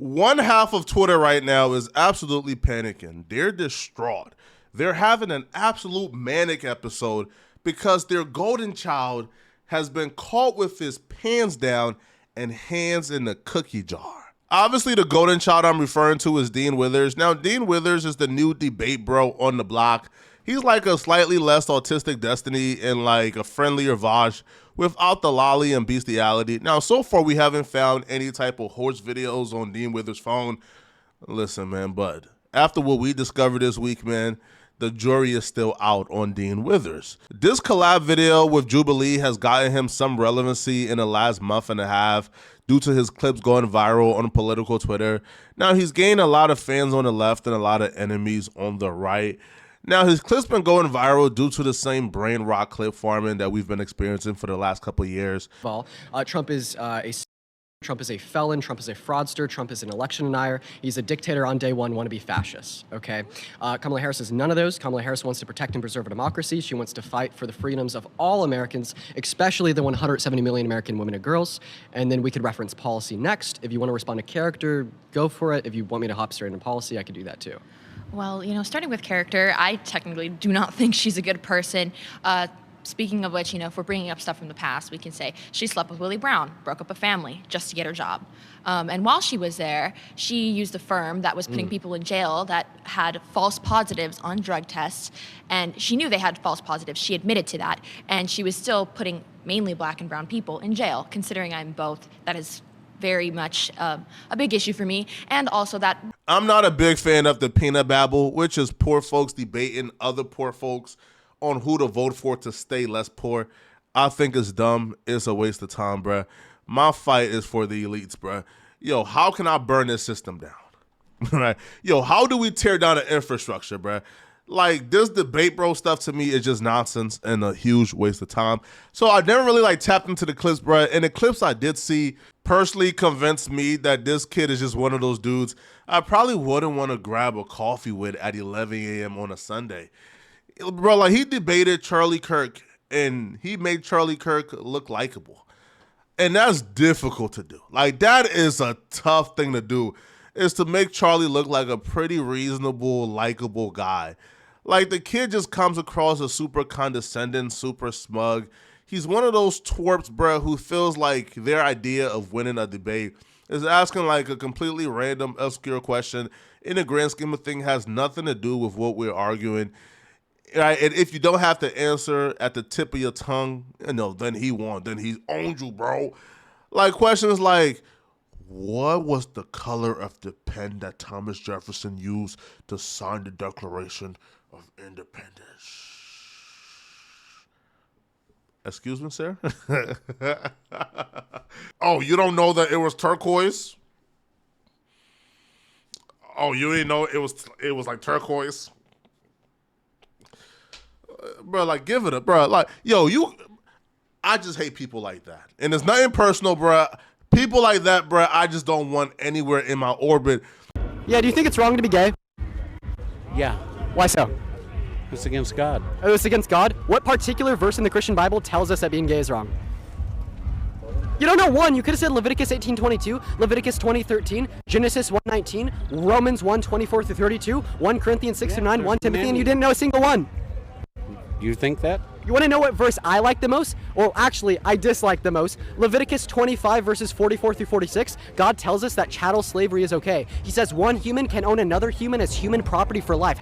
One half of Twitter right now is absolutely panicking. They're distraught. They're having an absolute manic episode because their golden child has been caught with his pants down and hands in the cookie jar. Obviously, the golden child I'm referring to is Dean Withers. Now, Dean Withers is the new debate bro on the block. He's like a slightly less autistic Destiny and like a friendlier Vaj without the lolly and bestiality. Now, so far, we haven't found any type of horse videos on Dean Withers' phone. Listen, man, but after what we discovered this week, man, the jury is still out on Dean Withers. This collab video with Jubilee has gotten him some relevancy in the last month and a half due to his clips going viral on political Twitter. Now, he's gained a lot of fans on the left and a lot of enemies on the right. Now, his clips been going viral due to the same brain rot clip farming that we've been experiencing for the last couple of years. Trump is a felon, Trump is a fraudster, Trump is an election denier, he's a dictator on day one, wannabe fascist, okay? Kamala Harris is none of those. Kamala Harris wants to protect and preserve a democracy. She wants to fight for the freedoms of all Americans, especially the 170 million American women and girls. And then we could reference policy next. If you want to respond to character, go for it. If you want me to hop straight into policy, I could do that too. Well, starting with character, I technically do not think she's a good person. Speaking of which, if we're bringing up stuff from the past, we can say she slept with Willie Brown, broke up a family just to get her job. And while she was there, she used a firm that was putting people in jail that had false positives on drug tests. And she knew they had false positives. She admitted to that. And she was still putting mainly black and brown people in jail. Considering I'm both, that is very much a big issue for me. And also that I'm not a big fan of the peanut babble, which is poor folks debating other poor folks on who to vote for to stay less poor. I think it's dumb. It's a waste of time, bruh. My fight is for the elites, bruh. Yo, how can I burn this system down? Right? Yo, how do we tear down the infrastructure, bruh? Like, this debate bro stuff to me is just nonsense and a huge waste of time. So I never really tapped into the clips, bruh. And the clips I did see personally convinced me that this kid is just one of those dudes I probably wouldn't want to grab a coffee with at 11 a.m. on a Sunday. Bro, he debated Charlie Kirk and he made Charlie Kirk look likable. And that's difficult to do. That is a tough thing to do, is to make Charlie look like a pretty reasonable, likable guy. The kid just comes across as super condescending, super smug. He's one of those twerps, bro, who feels like their idea of winning a debate is asking a completely random, obscure question in the grand scheme of things has nothing to do with what we're arguing. Right? And if you don't have to answer at the tip of your tongue, then he won. Then he owned you, bro. Questions like, what was the color of the pen that Thomas Jefferson used to sign the Declaration of Independence? Excuse me, sir? Oh, you don't know that it was turquoise? Oh, you didn't know it was like turquoise? Bro, give it up, bro. I just hate people like that. And it's nothing personal, bro. People like that, bro, I just don't want anywhere in my orbit. Yeah, do you think it's wrong to be gay? Yeah. Why so? It's against God. Oh, it's against God? What particular verse in the Christian Bible tells us that being gay is wrong? You don't know one. You could have said Leviticus 18:22, Leviticus 20:13, Genesis 1:19, Romans 1:24 through 32, 1 Corinthians 6 through 9, 1 Timothy, and you didn't know a single one. You think that? You want to know what verse I like the most? Well, actually, I dislike the most. Leviticus 25 verses 44 through 46, God tells us that chattel slavery is okay. He says one human can own another human as human property for life.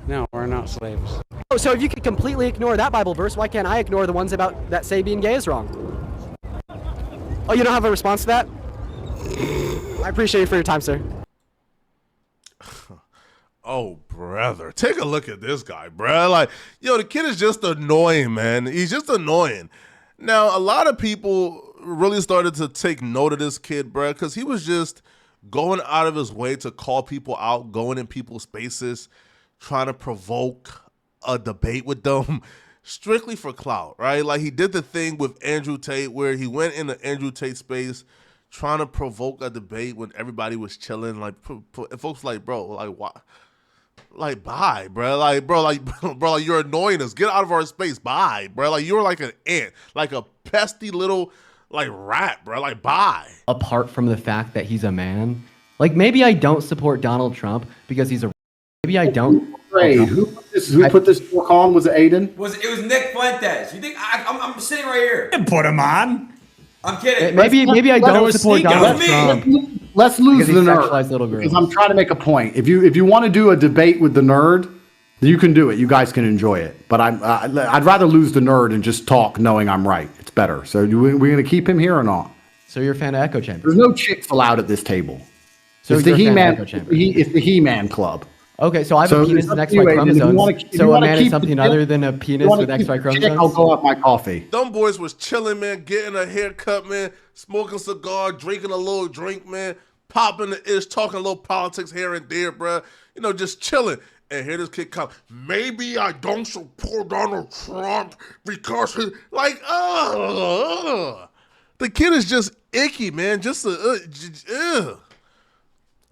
No, we're not slaves. Oh, so if you could completely ignore that Bible verse, why can't I ignore the ones that say being gay is wrong? Oh, you don't have a response to that? I appreciate you for your time, sir. Oh, brother. Take a look at this guy, bro. The kid is just annoying, man. He's just annoying. Now, a lot of people really started to take note of this kid, bro, because he was just going out of his way to call people out, going in people's spaces, trying to provoke a debate with them strictly for clout, right? He did the thing with Andrew Tate where he went in the Andrew Tate space trying to provoke a debate when everybody was chilling. Folks bro, why? Bye, bro. Bro, you're annoying us. Get out of our space. Bye, bro. You're like an ant, a pesky little rat, bro. Bye. Apart from the fact that he's a man, Like maybe I don't support Donald Trump because he's a. Maybe I don't. Ray, who put this book on? Was it Aiden? It was Nick Fuentes. You think I'm sitting right here? Put him on. I'm kidding. Maybe I don't support Donald Trump. Let's lose the sexualized little nerd girls. because I'm trying to make a point. If you want to do a debate with the nerd, you can do it. You guys can enjoy it. But I'd rather lose the nerd and just talk knowing I'm right. It's better. So we're going to keep him here or not? So you're a fan of echo chambers? There's no chicks allowed at this table. So it's you're the a fan of He-Man. echo chambers? It's the He-Man club. Okay, so I have a penis with XY chromosomes. So a man is something other than a penis with XY chromosomes? I'll go off my coffee. Them boys was chilling, man, getting a haircut, man, smoking a cigar, drinking a little drink, man, popping the ish, talking a little politics here and there, bruh. You know, just chilling. And here this kid come, maybe I don't support Donald Trump because he, like, the kid is just icky, man, just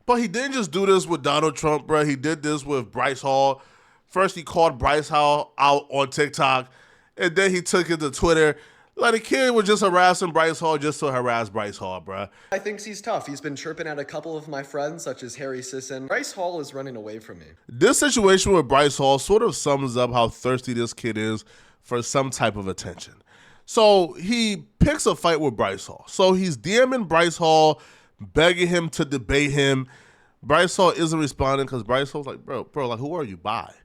But he didn't just do this with Donald Trump, bro. He did this with Bryce Hall. First, he called Bryce Hall out on TikTok, and then he took it to Twitter. Like, the kid was just harassing Bryce Hall just to harass Bryce Hall, bro. I think he's tough. He's been chirping at a couple of my friends, such as Hes and Bryce Hall is running away from me. This situation with Bryce Hall sort of sums up how thirsty this kid is for some type of attention. So he picks a fight with Bryce Hall. So he's DMing Bryce Hall, begging him to debate him. Bryce Hall isn't responding because Bryce Hall's like, bro, like, who are you? Bye.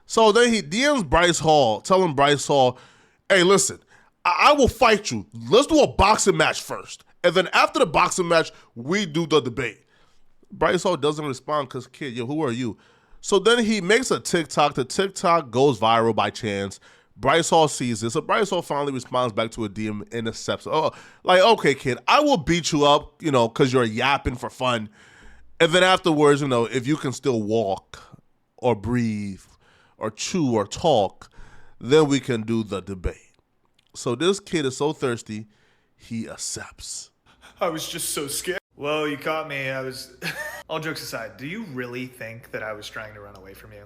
So then he DMs Bryce Hall, telling Bryce Hall, hey, listen, I will fight you. Let's do a boxing match first. And then after the boxing match, we do the debate. Bryce Hall doesn't respond because, kid, yo, who are you? So then he makes a TikTok. The TikTok goes viral by chance. Bryce Hall sees this. So Bryce Hall finally responds back to a DM and accepts. Oh, like, okay, kid, I will beat you up, you know, because you're yapping for fun. And then afterwards, you know, if you can still walk or breathe or chew or talk, then we can do the debate. So this kid is so thirsty, he accepts. I was just so scared. Well, you caught me. All jokes aside, do you really think that I was trying to run away from you?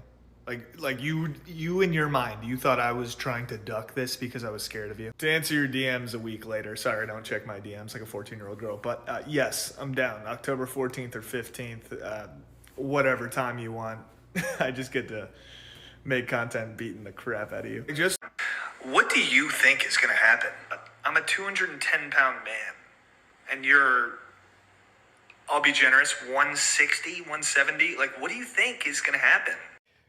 Like you in your mind, you thought I was trying to duck this because I was scared of you? To answer your DMs a week later, sorry, I don't check my DMs like a 14-year-old girl, but yes, I'm down. October 14th or 15th, whatever time you want. I just get to make content beating the crap out of you. What do you think is going to happen? I'm a 210-pound man, and you're, I'll be generous, 160, 170? Like, what do you think is going to happen?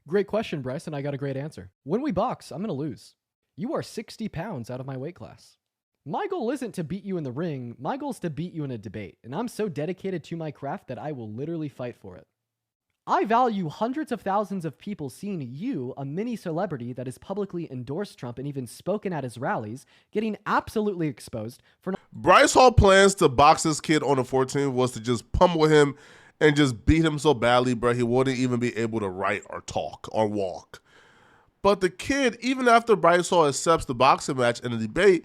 Great question, Bryce, and I got a great answer. When we box, I'm going to lose. You are 60 pounds out of my weight class. My goal isn't to beat you in the ring. My goal is to beat you in a debate, and I'm so dedicated to my craft that I will literally fight for it. I value hundreds of thousands of people seeing you, a mini celebrity that has publicly endorsed Trump and even spoken at his rallies, getting absolutely exposed for not— Bryce Hall plans to box this kid on the 14th was to just pummel him and just beat him so badly, bro, he wouldn't even be able to write or talk or walk. But the kid, even after Bryce Hall accepts the boxing match and the debate,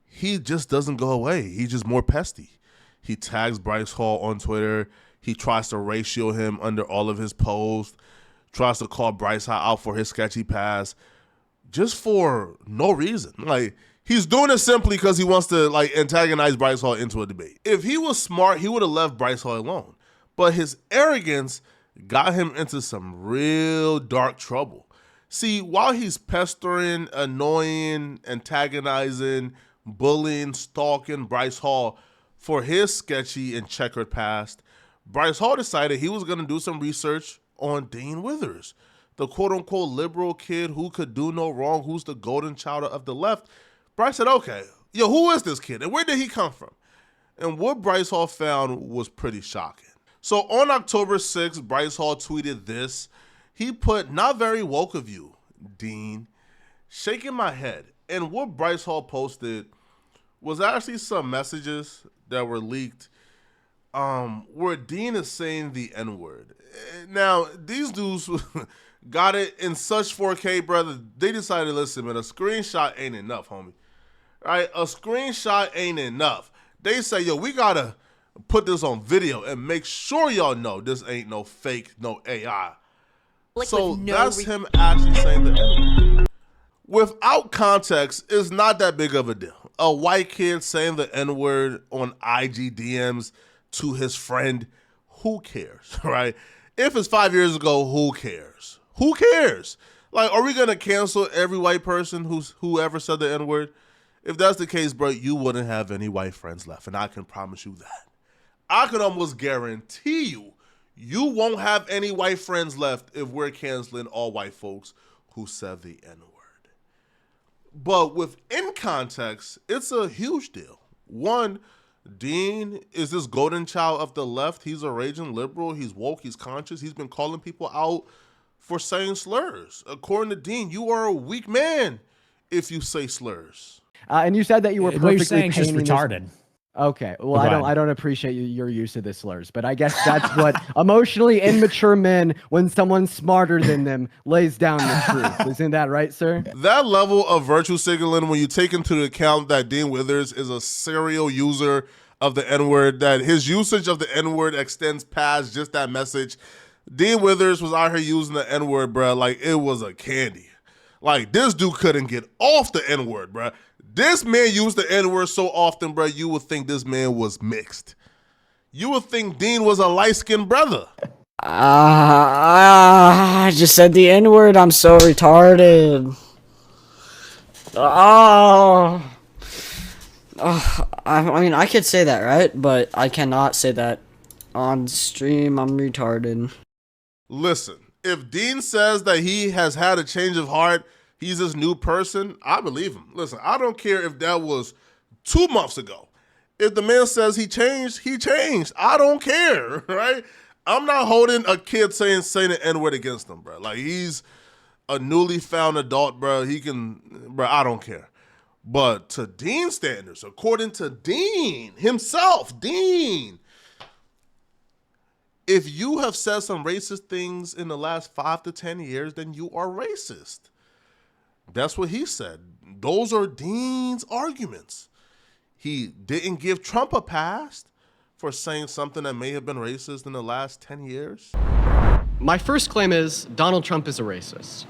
he just doesn't go away. He's just more pesty. He tags Bryce Hall on Twitter. He tries to ratio him under all of his posts, tries to call Bryce Hall out for his sketchy past, just for no reason. Like, he's doing it simply because he wants to, like, antagonize Bryce Hall into a debate. If he was smart, he would have left Bryce Hall alone. But his arrogance got him into some real dark trouble. See, while he's pestering, annoying, antagonizing, bullying, stalking Bryce Hall for his sketchy and checkered past, Bryce Hall decided he was going to do some research on Dean Withers, the quote-unquote liberal kid who could do no wrong, who's the golden child of the left. Bryce said, okay, yo, who is this kid and where did he come from? And what Bryce Hall found was pretty shocking. So on October 6th, Bryce Hall tweeted this. He put, not very woke of you, Dean, shaking my head. And what Bryce Hall posted was actually some messages that were leaked where Dean is saying the N-word. Now, these dudes got it in such 4K, brother. They decided, listen, man, a screenshot ain't enough, homie. All right, a screenshot ain't enough. They say, yo, we got to put this on video and make sure y'all know this ain't no fake, no AI. Like, so that's him actually saying the N-word. Without context, it's not that big of a deal. A white kid saying the N-word on IG DMs to his friend, who cares, right? If it's 5 years ago, who cares? Who cares? Like, are we gonna cancel every white person who ever said the N-word? If that's the case, bro, you wouldn't have any white friends left, and I can promise you that. I can almost guarantee you won't have any white friends left if we're canceling all white folks who said the N-word. But within context, it's a huge deal. One, Dean is this golden child of the left. He's a raging liberal. He's woke. He's conscious. He's been calling people out for saying slurs. According to Dean, you are a weak man if you say slurs. And you said that you were perfectly What you're saying is just painting retarded. Okay, well, Go ahead. I don't appreciate your use of the slurs, but I guess that's what emotionally immature men, when someone smarter than them lays down the truth. Isn't that right, sir? That level of virtue signaling, when you take into account that Dean Withers is a serial user of the N-word, that his usage of the N-word extends past just that message. Dean Withers was out here using the N-word, bro, like it was a candy. Like, this dude couldn't get off the N-word, bro. This man used the N-word so often, bro, you would think this man was mixed. You would think Dean was a light-skinned brother. I just said the N-word. I'm so retarded. I mean, I could say that, right? But I cannot say that on stream. I'm retarded. Listen, if Dean says that he has had a change of heart, he's this new person, I believe him. Listen, I don't care if that was 2 months ago. If the man says he changed, he changed. I don't care, right? I'm not holding a kid saying the N-word against him, bro. Like, he's a newly found adult, bro. He can, bro, I don't care. But to Dean standards, according to Dean himself, Dean, if you have said some racist things in the last 5 to 10 years, then you are racist. That's what he said. Those are Dean's arguments. He didn't give Trump a pass for saying something that may have been racist in the last 10 years. My first claim is Donald Trump is a racist.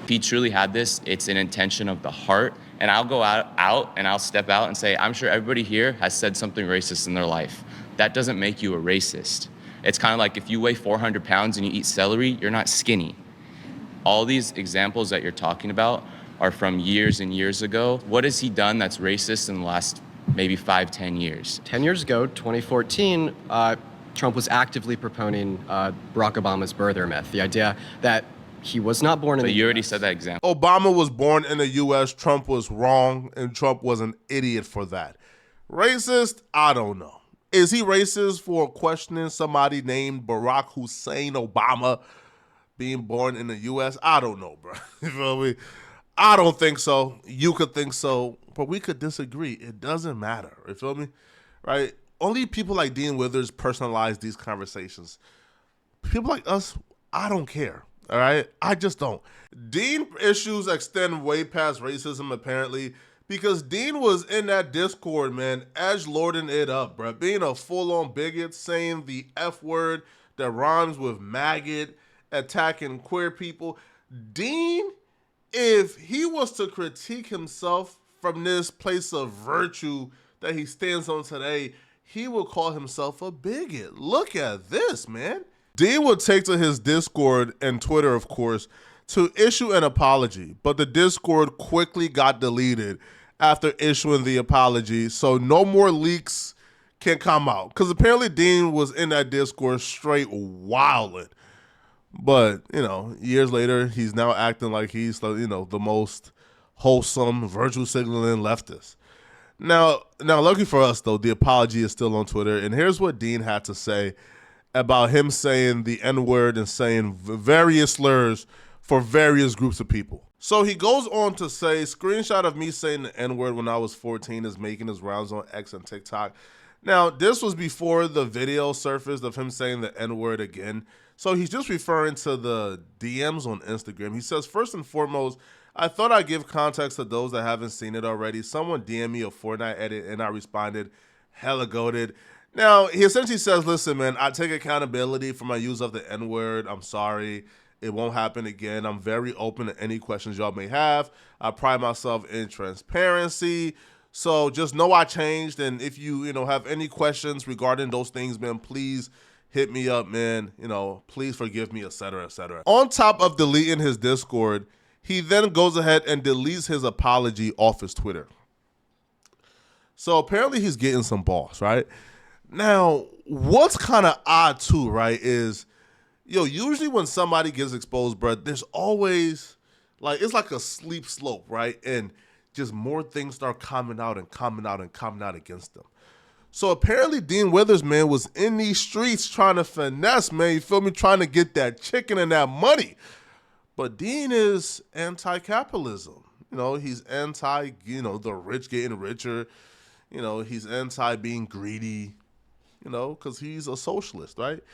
If he truly had this, it's an intention of the heart. And I'll go out and I'll step out and say, I'm sure everybody here has said something racist in their life. That doesn't make you a racist. It's kind of like if you weigh 400 pounds and you eat celery, you're not skinny. All these examples that you're talking about are from years and years ago. What has he done that's racist in the last maybe 5, 10 years? 10 years ago, 2014, Trump was actively proponing Barack Obama's birther myth, the idea that he was not born in the But you already US. said that example. Obama was born in the U.S. Trump was wrong, and Trump was an idiot for that. Racist? I don't know. Is he racist for questioning somebody named Barack Hussein Obama being born in the U.S.? I don't know, bro. You feel me? I don't think so. You could think so, but we could disagree. It doesn't matter. You feel me? Right? Only people like Dean Withers personalize these conversations. People like us, I don't care. All right? I just don't. Dean issues extend way past racism, apparently, because Dean was in that Discord, man, edgelording it up, bro. Being a full-on bigot, saying the F word that rhymes with maggot, attacking queer people. Dean, if he was to critique himself from this place of virtue that he stands on today, he would call himself a bigot. Look at this, man. Dean would take to his Discord and Twitter, of course, to issue an apology, but the Discord quickly got deleted after issuing the apology, so no more leaks can come out. Because apparently Dean was in that Discord straight wilding. But, you know, years later, he's now acting like he's, you know, the most wholesome, virtue signaling leftist. Now, lucky for us, though, the apology is still on Twitter, and here's what Dean had to say about him saying the N-word and saying various slurs for various groups of people. So he goes on to say, screenshot of me saying the N-word when I was 14 is making his rounds on X and TikTok. Now, this was before the video surfaced of him saying the N-word again. So he's just referring to the DMs on Instagram. He says, first and foremost, I thought I'd give context to those that haven't seen it already. Someone DM'd me a Fortnite edit and I responded, hella goated. Now, he essentially says, listen, man, I take accountability for my use of the N-word. I'm sorry. It won't happen again. I'm very open to any questions y'all may have. I pride myself in transparency. So just know I changed. And if you have any questions regarding those things, man, please hit me up, man. Please forgive me, etc., etc. On top of deleting his Discord, he then goes ahead and deletes his apology off his Twitter. So apparently he's getting some balls, right? Now, what's kind of odd too, right, is, usually when somebody gets exposed, bro, there's always, it's like a steep slope, right? And just more things start coming out against them. So apparently Dean Withers, man, was in these streets trying to finesse, man, you feel me, trying to get that chicken and that money. But Dean is anti-capitalism. He's anti, the rich getting richer. He's anti being greedy, because he's a socialist, right?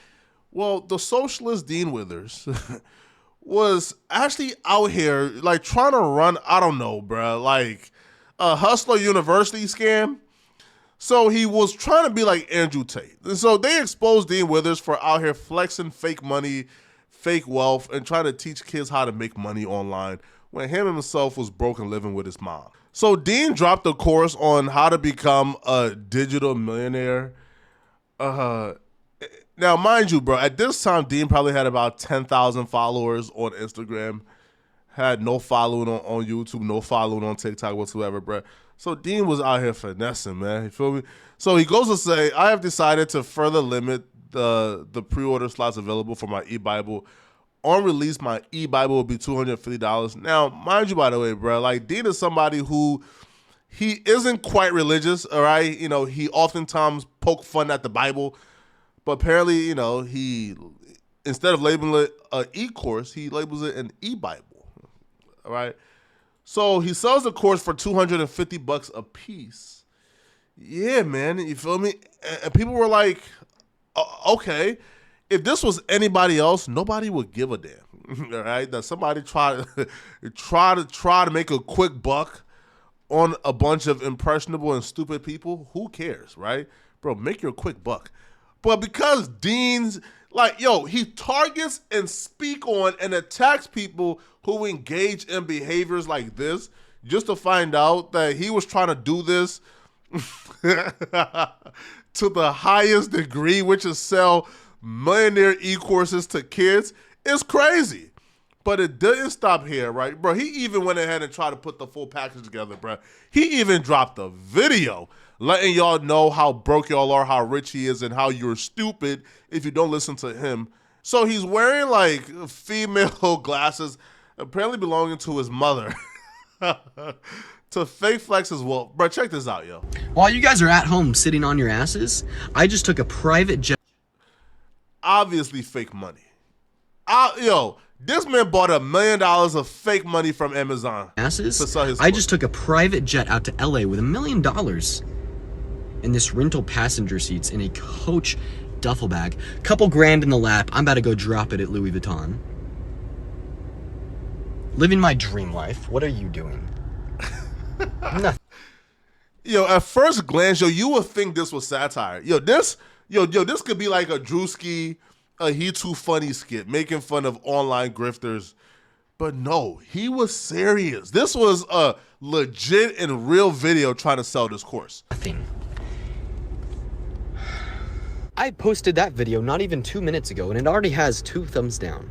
Well, the socialist Dean Withers was actually out here, trying to run, I don't know, bro, a Hustler University scam. So he was trying to be like Andrew Tate. And so they exposed Dean Withers for out here flexing fake money, fake wealth, and trying to teach kids how to make money online when him himself was broke and living with his mom. So Dean dropped a course on how to become a digital millionaire. Now, mind you, bro, at this time, Dean probably had about 10,000 followers on Instagram, had no following on YouTube, no following on TikTok whatsoever, bro. So Dean was out here finessing, man. You feel me? So he goes to say, I have decided to further limit the pre-order slots available for my e-Bible. On release, my e-Bible will be $250. Now, mind you, by the way, bro, Dean is somebody who, he isn't quite religious, all right? He oftentimes poke fun at the Bible, but apparently, he, instead of labeling it an e-course, he labels it an e-Bible, all right? So he sells the course for $250 a piece. Yeah, man, you feel me? And people were like, okay, if this was anybody else, nobody would give a damn. All right, that somebody try to make a quick buck on a bunch of impressionable and stupid people. Who cares, right, bro? Make your quick buck. But because Dean's he targets and speak on and attacks people who engage in behaviors like this, just to find out that he was trying to do this to the highest degree, which is sell millionaire e-courses to kids, is crazy. But it didn't stop here, right, bro? He even went ahead and tried to put the full package together, bro. He even dropped a video letting y'all know how broke y'all are, how rich he is, and how you're stupid if you don't listen to him. So he's wearing female glasses, apparently belonging to his mother, to fake flex as well. Bro, check this out, yo. While you guys are at home sitting on your asses, I just took a private jet. Obviously fake money. This man bought $1 million of fake money from Amazon. Asses? To sell his I just took a private jet out to LA with $1 million in this rental passenger seats in a Coach duffel bag. Couple grand in the lap. I'm about to go drop it at Louis Vuitton. Living my dream life. What are you doing? Nothing. At first glance, you would think this was satire. This could be like a Drewski, a He Too Funny skit, making fun of online grifters. But no, he was serious. This was a legit and real video trying to sell this course. Nothing. I posted that video not even 2 minutes ago, and it already has 2 thumbs down.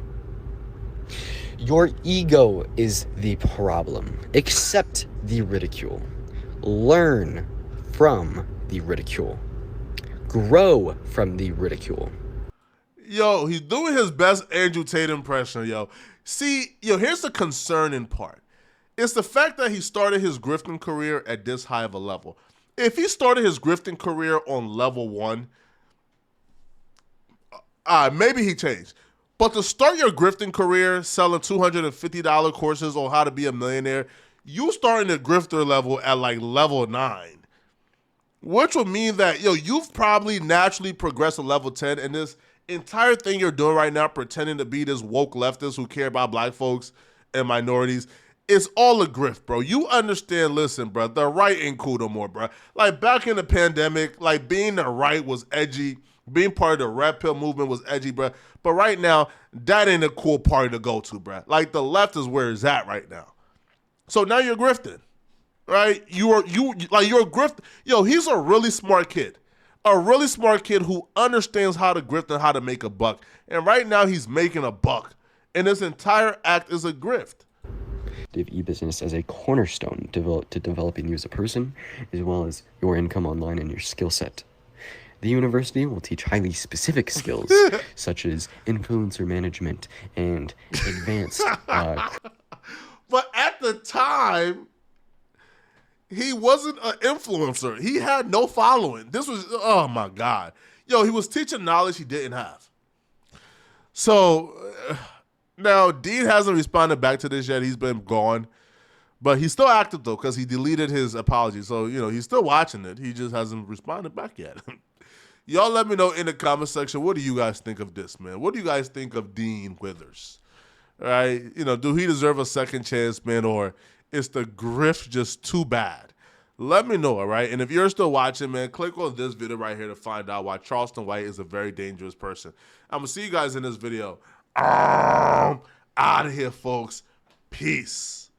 Your ego is the problem. Accept the ridicule. Learn from the ridicule. Grow from the ridicule. He's doing his best Andrew Tate impression, yo. See, here's the concerning part. It's the fact that he started his grifting career at this high of a level. If he started his grifting career on level 1, maybe he changed. But to start your grifting career selling $250 courses on how to be a millionaire, you starting at grifter level at level 9. Which would mean that, you've probably naturally progressed to level 10, and this entire thing you're doing right now, pretending to be this woke leftist who care about black folks and minorities, it's all a grift, bro. You understand, listen, bro, the right ain't cool no more, bro. Back in the pandemic, being the right was edgy. Being part of the red pill movement was edgy, bro. But right now, that ain't a cool party to go to, bro. The left is where it's at right now. So now you're grifting, right? You're a grift. He's a really smart kid. A really smart kid who understands how to grift and how to make a buck. And right now he's making a buck. And this entire act is a grift. E-business as a cornerstone to developing you as a person, as well as your income online and your skill set. The university will teach highly specific skills, such as influencer management and advanced... But at the time, he wasn't an influencer. He had no following. This was, oh my God. Yo, he was teaching knowledge he didn't have. So, now, Dean hasn't responded back to this yet. He's been gone. But he's still active, though, because he deleted his apology. So, you know, he's still watching it. He just hasn't responded back yet. Y'all let me know in the comment section, what do you guys think of this, man? What do you guys think of Dean Withers? All right? You know, do he deserve a second chance, man, or is the grift just too bad? Let me know, all right? And if you're still watching, man, click on this video right here to find out why Charleston White is a very dangerous person. I'm going to see you guys in this video. Out of here, folks. Peace.